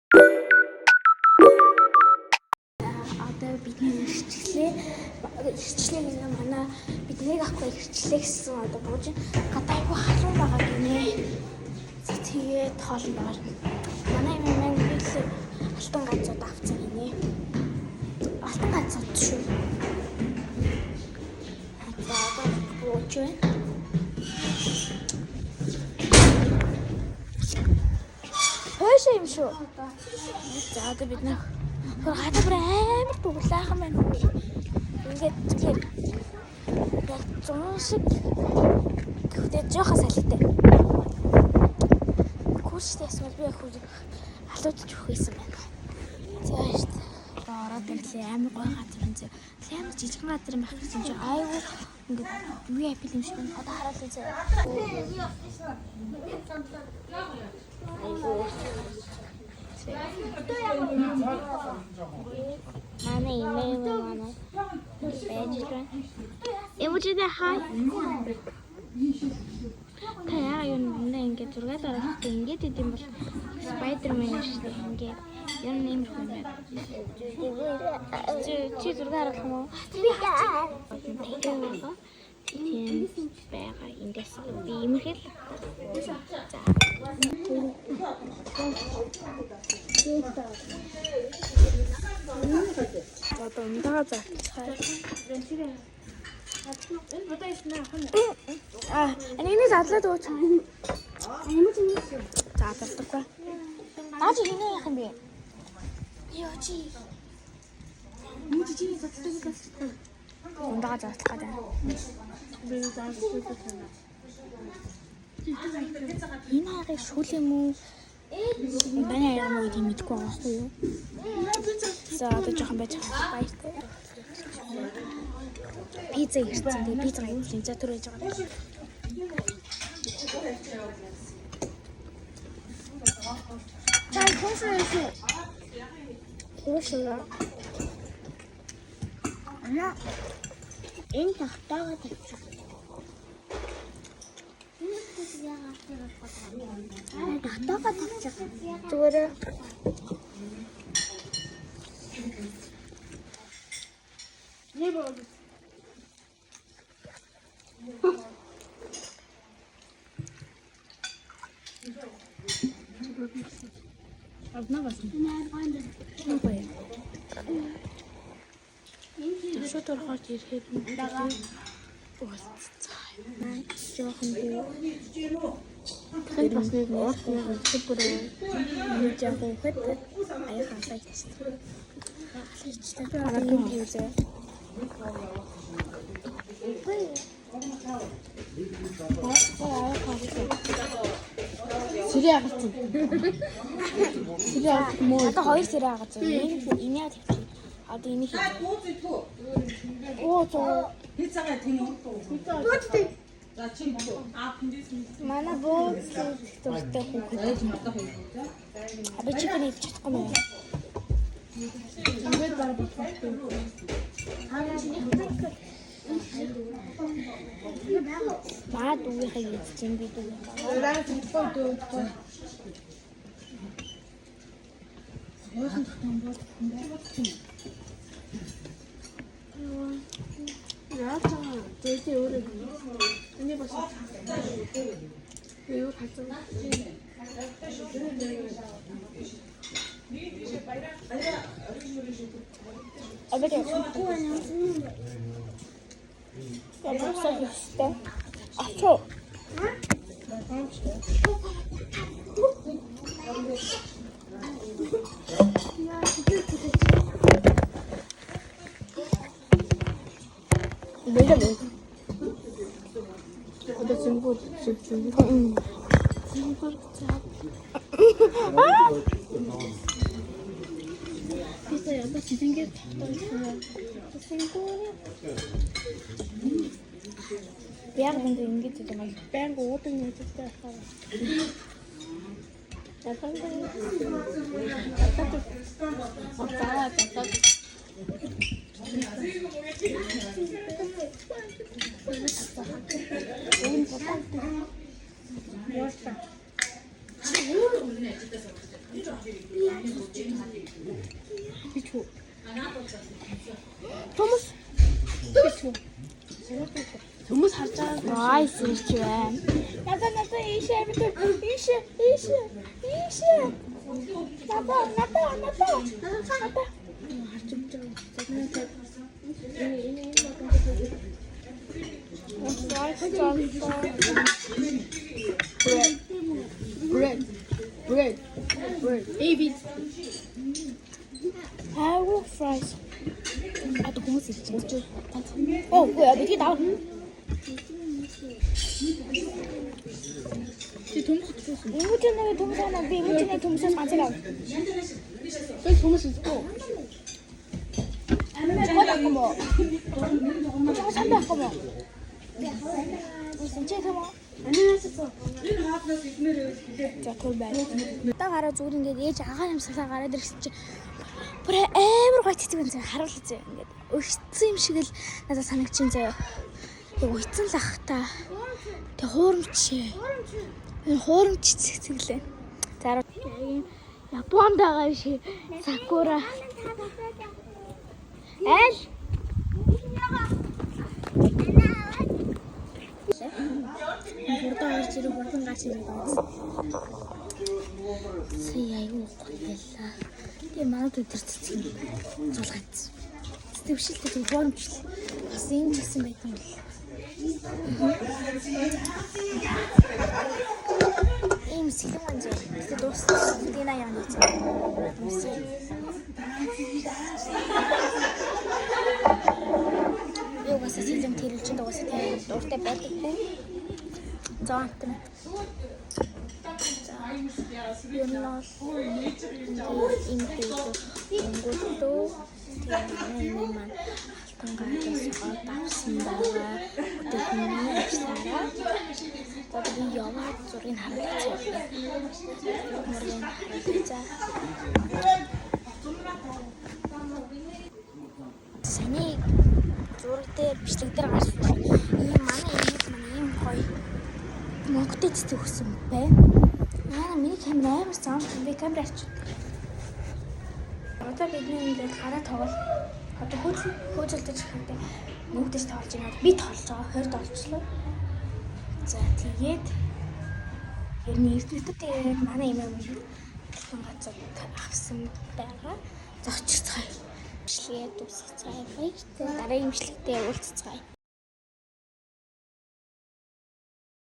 Одоо бидний ирчлээ гэнэ манай биднийг авахгүй ирчлээ гэсэн одоо бууж гадайгүй халуун байгаа гинэ. Тэгээд тоолн байгаа. Манай юм бийлээ алтан ганцууд авцсан гинэ. Алтан ганцууд шүү. За одоо бууж байна. Хөөш юм шүү. За одоо бид нэ хатаа бүр амар бүглаахан байна. Ингээд тэгэхээр яг зүүн шиг гэхдээ жоохон салхитай. Курстэй эсвэл би яг халуудж өгөх байсан байна. За шүү дээ. Ороод ирлээ амар гой газар энэ. Амар жижигхэн газар юм байх гэсэн чинь айгүй ингээд VIP юм шиг байна. Одоо хараад үзье. Манай имэйл манай бэжлэн. Эмojide хай. Таяа юу нэ ингээд зураг дараах ингээд идэм бол Spider-Man шүү дээ. Ингээд юм нэм юм байна. Чи зураг дараах юм уу? Тийм байгаа эндээс би имэйл. За. Одоо ундаа заацгаа. Энийг задлаад өгч. Зааддаг. Наач хийнэ яах юм бэ? Йоо чи. Чи задлаад гэсэн. Ундаа заацлах гэдэг. Би заацлах гэдэг. Энэ хаагыг шүүл юм уу? Манай яам уу тийм мэдгүй байгаа хгүй юу? За одоо жоохон байж баяртай. Пицца ирсэн. Тэгээ пиццаг юу ч зэтэр байж байгаа. За конференс. Хөөшөө. Энэ тахтаага тавьчих. Тахтаага тавьчих. Зүгээр. Не было. Одна вас. Что то хочешь ирэхэд жоохон тэр бас нэг супер нэг жоохон хэд аяхан сайч. Сэрээ агацсан. Сэрээ агацсан муу. Одоо хоёр сэрээ агацсан. Энийг тавьчих. Одоо энийг хий. Оо зөө. Пиццага тийм үү? Пицца. За чи боо. Манай боо төгтөө хүүхэд. Абе чи кэнийх чадахгүй мэн. Ингээд дараа болчихсон. Маа дүүхэй юм би дүү. Дараа төгтөө дүү. Яасан тохтон бод. Яасан зэти өөрөө. Эний бас. Юу хацсан. Абе я просто что? А что? Бежали. Это символ. Bisa ya, pas disingkir. Disingkir. Biar nanti ini gitu mas. Biar gue tuh nyuci sekarang. Datang kan? Datang. Бичүү. Томс. Бичүү. Хүмүүс харж байгаа. Ай сэрч байна. Надаа ийшээ битүү. Ийшээ. Надаа. Харж өгч байгаа. Bread. AB. I will fries. А то хүмүүс ирж байна. Оо, үгүй яа, битгий даа. Чи төмс хийсэн. Үүтэнэ төмс аа би үүтэнэ төмсөөс ганцаар ав. Той төмс хийхгүй. Чамаа мо. Чамаа мо. Сэнчээ тэмо. Ананасаа. Энэ хааднаас игнэрээ хэлээ. За тул байна. Та гараа зүгээр ингээд ээж агаар юмсгалаа гараад ирсэн чи бүр амар гоё тэтг үнэ харуулж зөө ингээд өгцсөн юм шиг л надад санагчин зөө. Тэг уйцсан л ах та. Тэг хуурамч. Энэ хуурамч цэцгэлээ. За Японд байгаа биш Сакура. Аль Хурдан орж ирэх хурдан гарч ирэх байсан. Сая аюу гоёлаа. Тэгээ манад өдөр цэцэг зулгаац. Төвшилтэй тэг хуурамчлаа. Бас юм гэсэн байсан бэл. Ийм сэтгэл манжаа. Тэгээ дууссан. Дина яа нэг. Юугаас сэлэм тэрэлж дуусах тийм дуртай байдаг тийм. За антэн. Юм ноо. Ийм өнгөдөө тийм маань алтан гайдас авсан байгаа. Тэдний ажлаараа одоо би яваад зургийг харагдаж байна. Саний зураг дээр бичлэг дээр гарсан. Ийм манай ийм гоё Монголд цэцэг өгсөн бэ. Миний камер амар зам би камер авчих. Одоо бидний ингээд гараа тоглол. Одоо хөөжөлдөж хахад нүгдэж тоглож байна. Би тоглож байгаа 20 долчлоо. За тэгээд ер нь эрдэнэтэд манай юм газар авсан байгаа. Зочцгаая. Бичлэгээ дуусгацгаая. Баяртай. Дараагийн бичлэгтээ уулзцгаая.